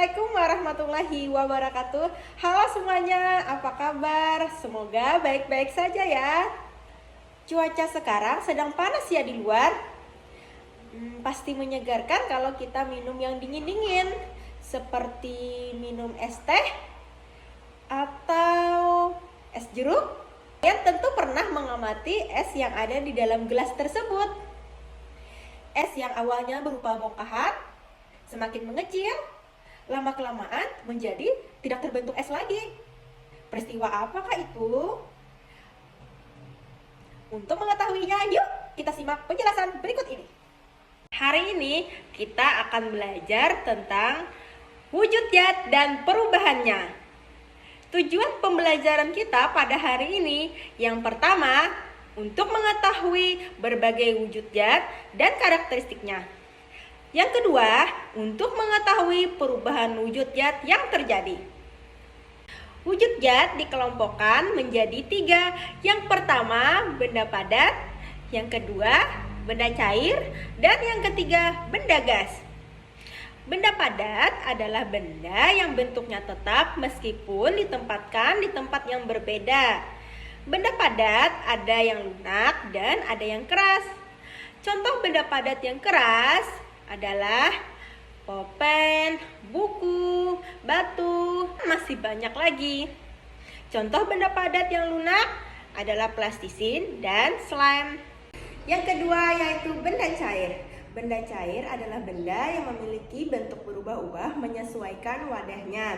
Assalamualaikum warahmatullahi wabarakatuh. Halo semuanya, apa kabar? Semoga baik-baik saja ya. Cuaca sekarang sedang panas ya di luar. Pasti menyegarkan kalau kita minum yang dingin-dingin, seperti minum es teh atau es jeruk. Kalian tentu pernah mengamati es yang ada di dalam gelas tersebut. Es yang awalnya berupa bongkahan, semakin mengecil, lama-kelamaan menjadi tidak terbentuk es lagi. Peristiwa apakah itu? Untuk mengetahuinya, yuk kita simak penjelasan berikut ini. Hari ini kita akan belajar tentang wujud zat dan perubahannya. Tujuan pembelajaran kita pada hari ini yang pertama, untuk mengetahui berbagai wujud zat dan karakteristiknya. Yang kedua, untuk mengetahui perubahan wujud zat yang terjadi. Wujud zat dikelompokkan menjadi 3. Yang pertama, benda padat. Yang kedua, benda cair. Dan yang ketiga, benda gas. Benda padat adalah benda yang bentuknya tetap meskipun ditempatkan di tempat yang berbeda. Benda padat ada yang lunak dan ada yang keras. Contoh benda padat yang keras adalah pulpen, buku, batu, masih banyak lagi. Contoh benda padat yang lunak adalah plastisin dan slime. Yang kedua yaitu benda cair. Benda cair adalah benda yang memiliki bentuk berubah-ubah menyesuaikan wadahnya.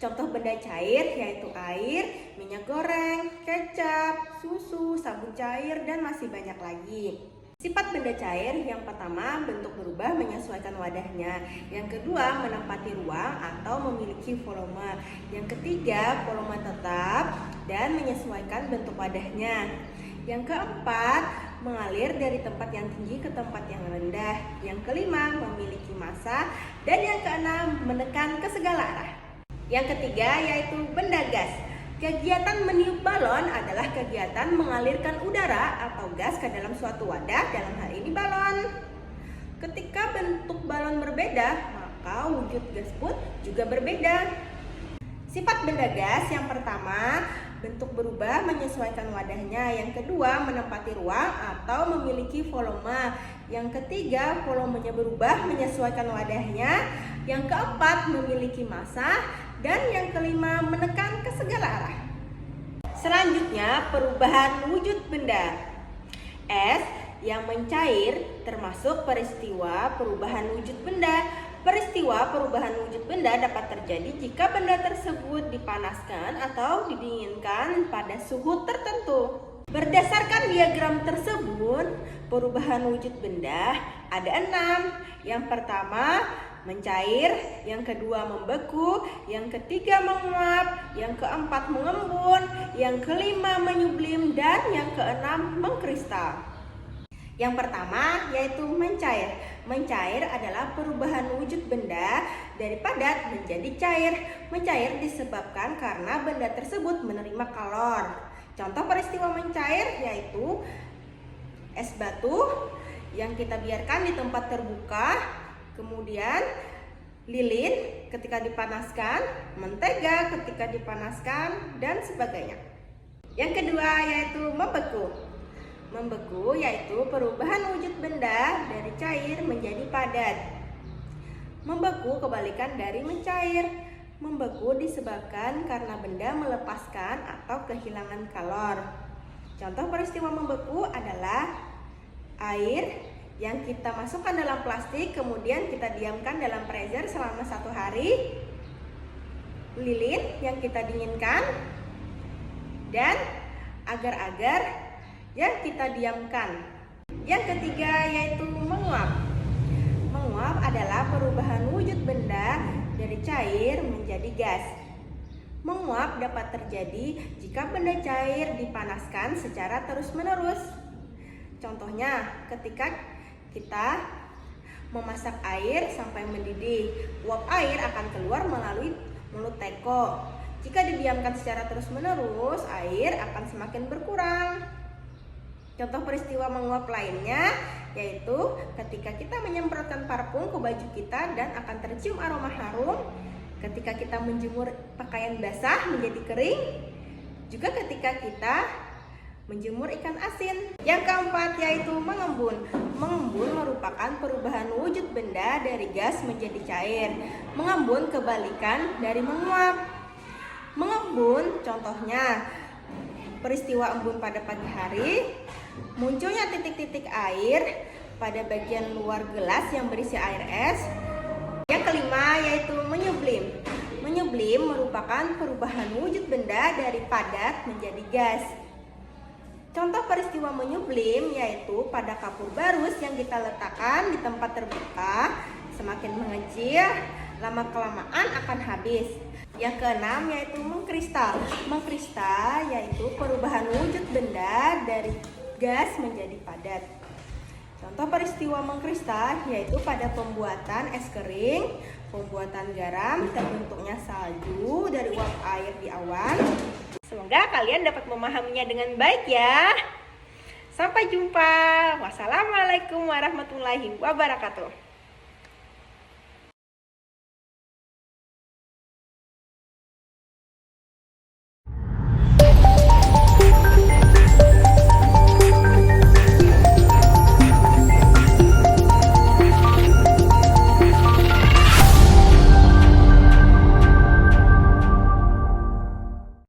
Contoh benda cair yaitu air, minyak goreng, kecap, susu, sabun cair, dan masih banyak lagi. Sifat benda cair yang pertama, bentuk berubah menyesuaikan wadahnya. Yang kedua, menempati ruang atau memiliki volume. Yang ketiga, volume tetap dan menyesuaikan bentuk wadahnya. Yang keempat, mengalir dari tempat yang tinggi ke tempat yang rendah. Yang kelima, memiliki massa. Dan yang keenam, menekan ke segala arah. Yang ketiga yaitu benda gas. Kegiatan meniup balon adalah kegiatan mengalirkan udara atau gas ke dalam suatu wadah, dalam hal ini balon. Ketika bentuk balon berbeda, maka wujud gas pun juga berbeda. Sifat benda gas yang pertama, bentuk berubah menyesuaikan wadahnya. Yang kedua, menempati ruang atau memiliki volume. Yang ketiga, volumenya berubah menyesuaikan wadahnya. Yang keempat, memiliki massa. Dan yang kelima, menekan ke segala arah. Selanjutnya, perubahan wujud benda. Es yang mencair termasuk peristiwa perubahan wujud benda. Peristiwa perubahan wujud benda dapat terjadi jika benda tersebut dipanaskan atau didinginkan pada suhu tertentu. Berdasarkan diagram tersebut, perubahan wujud benda ada 6. Yang pertama, mencair, yang kedua membeku, yang ketiga menguap, yang keempat mengembun, yang kelima menyublim, dan yang keenam mengkristal. Yang pertama yaitu mencair. Mencair adalah perubahan wujud benda dari padat menjadi cair. Mencair disebabkan karena benda tersebut menerima kalor. Contoh peristiwa mencair yaitu es batu yang kita biarkan di tempat terbuka, kemudian lilin ketika dipanaskan, mentega ketika dipanaskan, dan sebagainya. Yang kedua yaitu membeku. Membeku yaitu perubahan wujud benda dari cair menjadi padat. Membeku kebalikan dari mencair. Membeku disebabkan karena benda melepaskan atau kehilangan kalor. Contoh peristiwa membeku adalah air yang kita masukkan dalam plastik, kemudian kita diamkan dalam freezer selama 1 hari, lilin yang kita dinginkan, dan agar-agar yang kita diamkan. Yang ketiga yaitu menguap. Menguap adalah perubahan wujud benda dari cair menjadi gas. Menguap dapat terjadi jika benda cair dipanaskan secara terus-menerus. Contohnya, ketika kita memasak air sampai mendidih, uap air akan keluar melalui mulut teko. Jika didiamkan secara terus-menerus, air akan semakin berkurang. Contoh peristiwa menguap lainnya yaitu ketika kita menyemprotkan parfum ke baju kita dan akan tercium aroma harum, ketika kita menjemur pakaian basah menjadi kering, juga ketika kita menjemur ikan asin. Yang keempat yaitu mengembun. Mengembun merupakan perubahan wujud benda dari gas menjadi cair. Mengembun kebalikan dari menguap. Mengembun contohnya peristiwa embun pada pagi hari, munculnya titik-titik air pada bagian luar gelas yang berisi air es. Yang kelima yaitu menyublim. Menyublim merupakan perubahan wujud benda dari padat menjadi gas. Contoh peristiwa menyublim yaitu pada kapur barus yang kita letakkan di tempat terbuka, semakin mengecil, lama-kelamaan akan habis. Yang keenam yaitu mengkristal. Mengkristal yaitu perubahan wujud benda dari gas menjadi padat. Contoh peristiwa mengkristal yaitu pada pembuatan es kering, pembuatan garam, terbentuknya salju dari uap air di awan. Semoga kalian dapat memahaminya dengan baik ya. Sampai jumpa. Wassalamualaikum warahmatullahi wabarakatuh.